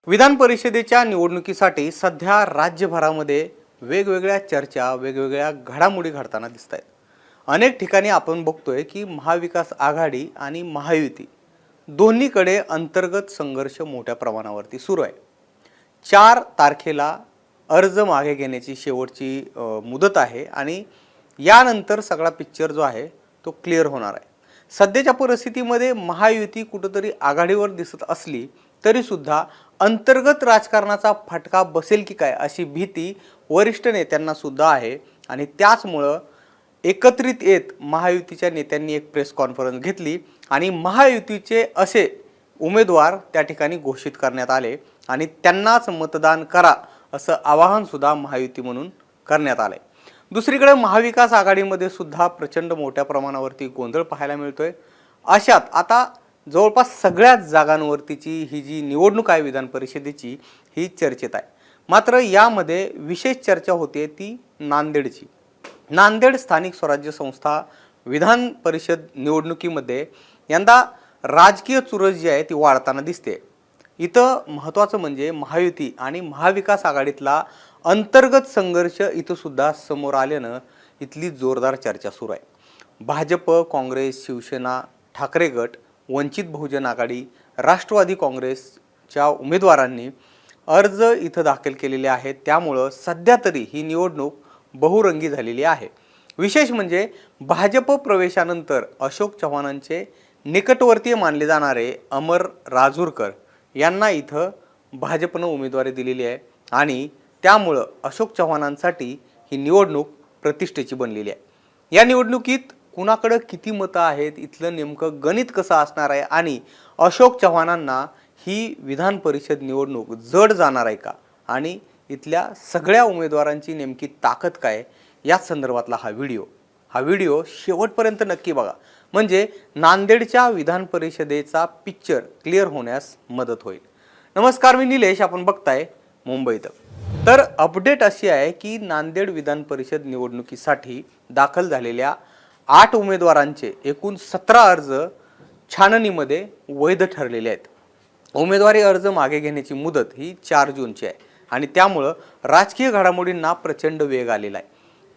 विधान परिषदेच्या निवडणुकीसाठी सध्या राज्यभरामध्ये वेगवेगळ्या चर्चा, वेगवेगळ्या घडामोडी घडताना दिसत आहेत. अनेक ठिकाणी आपण बघतोय की महाविकास आघाडी आणि महायुती दोन्हीकडे अंतर्गत संघर्ष मोठ्या प्रमाणावरती सुरू आहे. 4 तारखेला अर्ज मागे घेण्याची शेवटची मुदत आहे आणि यानंतर सगळा पिक्चर जो आहे तो क्लिअर होणार आहे. सध्याच्या परिस्थितीमध्ये महायुती कुठेतरी आघाडीवर दिसत असली तरी सुद्धा अंतर्गत राजकारणाचा फटका बसेल की काय अशी भीती वरिष्ठ नेत्यांना सुद्धा आहे आणि त्याचमुळं एकत्रित येत महायुतीच्या नेत्यांनी एक प्रेस कॉन्फरन्स घेतली आणि महायुतीचे असे उमेदवार त्या ठिकाणी घोषित करण्यात आले आणि त्यांनाच मतदान करा असं आवाहन सुद्धा महायुती म्हणून करण्यात आले. दुसरीकडे महाविकास आघाडीमध्ये सुद्धा प्रचंड मोठ्या प्रमाणावरती गोंधळ पाहायला मिळतोय. अशात आता जवळपास सगळ्याच जागांवरतीची ही जी निवडणूक आहे विधान परिषदेची ही चर्चेत आहे. मात्र यामध्ये विशेष चर्चा होते ती नांदेडची. नांदेड स्थानिक स्वराज्य संस्था विधान परिषद निवडणुकीमध्ये यंदा राजकीय चुरस जी आहे ती वाढताना दिसते. इथं महत्त्वाचं म्हणजे महायुती आणि महाविकास आघाडीतला अंतर्गत संघर्ष इथं सुद्धा समोर आल्यानं इथली जोरदार चर्चा सुरू आहे. भाजप, काँग्रेस, शिवसेना, ठाकरे गट, वंचित बहुजन आघाडी, राष्ट्रवादी काँग्रेसच्या उमेदवारांनी अर्ज इथं दाखल केलेले आहेत. त्यामुळं सध्या तरी ही निवडणूक बहुरंगी झालेली आहे. विशेष म्हणजे भाजप प्रवेशानंतर अशोक चव्हाणांचे निकटवर्तीय मानले जाणारे अमर राजूरकर यांना इथं भाजपनं उमेदवारी दिलेली आहे आणि त्यामुळं अशोक चव्हाणांसाठी ही निवडणूक प्रतिष्ठेची बनलेली आहे. या निवडणुकीत कुणाकडे किती मतं आहेत, इथलं नेमकं गणित कसं असणार आहे आणि अशोक चव्हाणांना ही विधान परिषद निवडणूक जड जाणार आहे का आणि इथल्या सगळ्या उमेदवारांची नेमकी ताकद काय याच संदर्भातला हा व्हिडिओ शेवटपर्यंत नक्की बघा, म्हणजे नांदेडच्या विधान परिषदेचा पिक्चर क्लिअर होण्यास मदत होईल. नमस्कार, मी निलेश, आपण बघताय मुंबईत. तर अपडेट अशी आहे की नांदेड विधान परिषद निवडणुकीसाठी दाखल झालेल्या 8 उमेदवारांचे एकूण 17 अर्ज छाननीमध्ये वैध ठरलेले आहेत. उमेदवारी अर्ज मागे घेण्याची मुदत ही 4 जूनची आहे आणि त्यामुळं राजकीय घडामोडींना प्रचंड वेग आलेला आहे.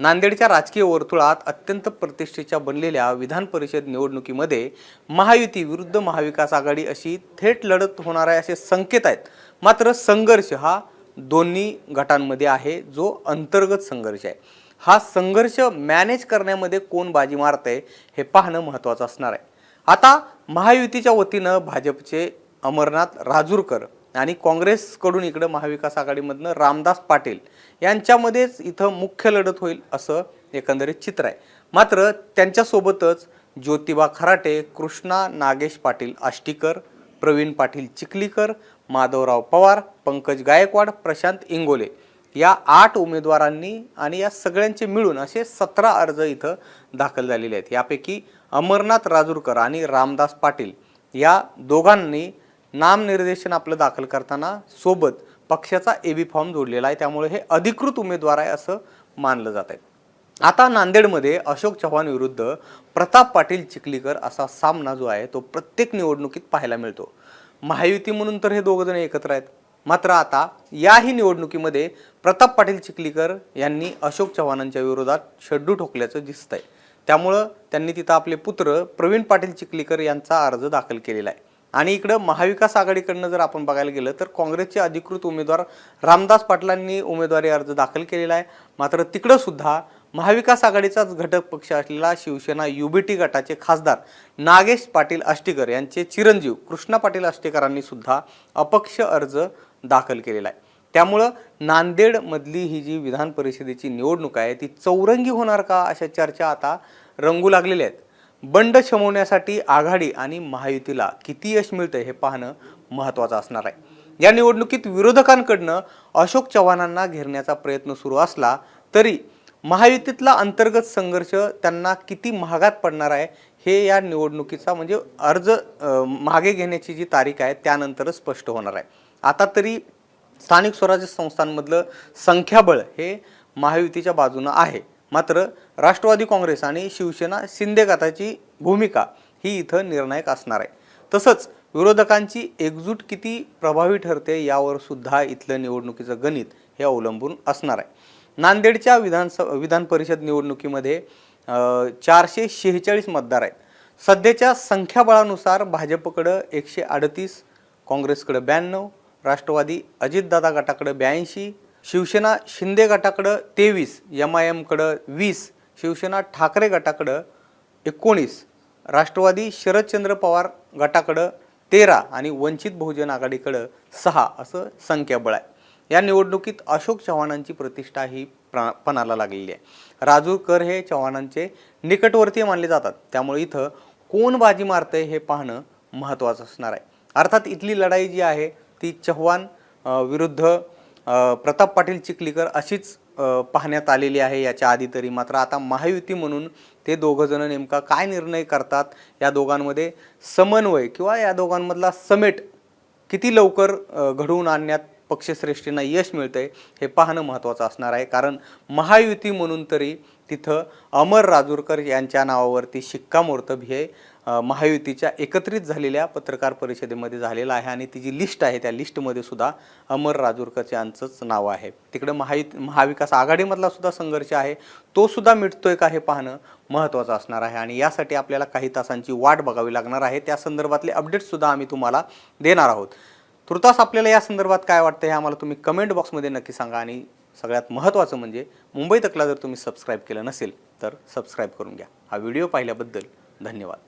नांदेडच्या राजकीय वर्तुळात अत्यंत प्रतिष्ठेच्या बनलेल्या विधान परिषद निवडणुकीमध्ये महायुती विरुद्ध महाविकास आघाडी अशी थेट लढत होणार आहे असे संकेत आहेत. मात्र संघर्ष हा दोन्ही गटांमध्ये आहे, जो अंतर्गत संघर्ष आहे. हा संघर्ष मॅनेज करण्यामध्ये कोण बाजी मारतंय हे पाहणं महत्त्वाचं असणार आहे. आता महायुतीच्या वतीनं भाजपचे अमरनाथ राजूरकर आणि काँग्रेसकडून इकडं महाविकास आघाडीमधनं रामदास पाटील यांच्यामध्येच इथं मुख्य लढत होईल असं एकंदरीत चित्र आहे. मात्र त्यांच्यासोबतच ज्योतिबा खराटे, कृष्णा नागेश पाटील आष्टीकर, प्रवीण पाटील चिखलीकर, माधवराव पवार, पंकज गायकवाड, प्रशांत इंगोले या 8 उमेदवारांनी आणि या सगळ्यांचे मिळून असे 17 अर्ज इथं दाखल झालेले आहेत. यापैकी अमरनाथ राजूरकर आणि रामदास पाटील या दोघांनी नामनिर्देशन आपलं दाखल करताना सोबत पक्षाचा एबी फॉर्म जोडलेला आहे. त्यामुळे हे अधिकृत उमेदवार आहे असं मानलं जात आहे. आता नांदेडमध्ये अशोक चव्हाण विरुद्ध प्रताप पाटील चिखलीकर असा सामना जो आहे तो प्रत्येक निवडणुकीत पाहायला मिळतो. महायुती म्हणून तर हे दोघंजण एकत्र आहेत. मात्र आता याही निवडणुकीमध्ये प्रताप पाटील चिखलीकर यांनी अशोक चव्हाणांच्या विरोधात शड्डू ठोकल्याचं दिसतंय. त्यामुळं त्यांनी तिथं आपले पुत्र प्रवीण पाटील चिखलीकर यांचा अर्ज दाखल केलेला आहे. आणि इकडं महाविकास आघाडीकडनं जर आपण बघायला गेलं तर काँग्रेसचे अधिकृत उमेदवार रामदास पाटलांनी उमेदवारी अर्ज दाखल केलेला आहे. मात्र तिकडं सुद्धा महाविकास आघाडीचाच घटक पक्ष असलेला शिवसेना युबीटी गटाचे खासदार नागेश पाटील आष्टीकर यांचे चिरंजीव कृष्णा पाटील आष्टीकरांनी सुद्धा अपक्ष अर्ज दाखल केलेला आहे. त्यामुळं नांदेडमधली ही जी विधान परिषदेची निवडणूक आहे ती चौरंगी होणार का अशा चर्चा आता रंगू लागलेल्या आहेत. बंड शमवण्यासाठी आघाडी आणि महायुतीला किती यश मिळतंय हे पाहणं महत्त्वाचं असणार आहे. या निवडणुकीत विरोधकांकडनं अशोक चव्हाणांना घेरण्याचा प्रयत्न सुरू असला तरी महायुतीतला अंतर्गत संघर्ष त्यांना किती महागात पडणार आहे हे या निवडणुकीचा म्हणजे अर्ज मागे घेण्याची जी तारीख आहे त्यानंतरच स्पष्ट होणार आहे. आता तरी स्थानिक स्वराज्य संस्थांमधलं संख्याबळ हे महायुतीच्या बाजूनं आहे. मात्र राष्ट्रवादी काँग्रेस आणि शिवसेना शिंदे गटाची भूमिका ही इथं निर्णायक असणार आहे. तसंच विरोधकांची एकजूट किती प्रभावी ठरते यावर सुद्धा इथलं निवडणुकीचं गणित हे अवलंबून असणार आहे. नांदेडच्या विधान परिषद निवडणुकीमध्ये 446 मतदार आहेत. सध्याच्या संख्याबळानुसार भाजपकडं 138, काँग्रेसकडे 92, राष्ट्रवादी अजितदादा गटाकडे 82, शिवसेना शिंदे गटाकडं 23, MIMकडं 20, शिवसेना ठाकरे गटाकडं 19, राष्ट्रवादी शरदचंद्र पवार गटाकडं 13 आणि वंचित बहुजन आघाडीकडं 6 असं संख्याबळ आहे. या निवडणुकीत अशोक चव्हाणांची प्रतिष्ठा ही पणाला लागलेली आहे. राजूरकर हे चव्हाणांचे निकटवर्तीय मानले जातात, त्यामुळे इथं कोण बाजी मारतंय हे पाहणं महत्त्वाचं असणार आहे. अर्थात इथली लढाई जी आहे ती चव्हाण विरुद्ध प्रताप पाटील चिखलीकर अशीच पाहण्यात आलेली आहे याच्या आधी तरी. मात्र आता महायुती म्हणून ते दोघं जण नेमका काय निर्णय करतात, या दोघांमध्ये समन्वय किंवा या दोघांमधला समेट किती लवकर घडवून आणण्यात पक्षश्रेष्ठींना यश मिळतंय हे पाहणं महत्त्वाचं असणार आहे. कारण महायुती म्हणून तरी तिथं अमर राजूरकर यांच्या नावावरती शिक्कामोर्तब हे महायुतीच्या एकत्रित झालेल्या पत्रकार परिषदेमध्ये झालेलं आहे आणि ती जी लिस्ट आहे त्या लिस्टमध्ये सुद्धा अमर राजूरकर यांचंच नाव आहे. तिकडे महाविकास आघाडीमधला सुद्धा संघर्ष आहे, तो सुद्धा मिटतोय का हे पाहणं महत्त्वाचं असणार आहे. आणि यासाठी आपल्याला काही तासांची वाट बघावी लागणार आहे. त्या संदर्भातले अपडेट्ससुद्धा आम्ही तुम्हाला देणार आहोत. तुर्तास आपल्याला या संदर्भात काय वाटतं हे आम्हाला तुम्ही कमेंट बॉक्समध्ये नक्की सांगा. आणि सगळ्यात महत्त्वाचं म्हणजे मुंबई तकला जर तुम्ही सबस्क्राईब केलं नसेल तर सबस्क्राईब करून घ्या. हा व्हिडिओ पाहिल्याबद्दल धन्यवाद.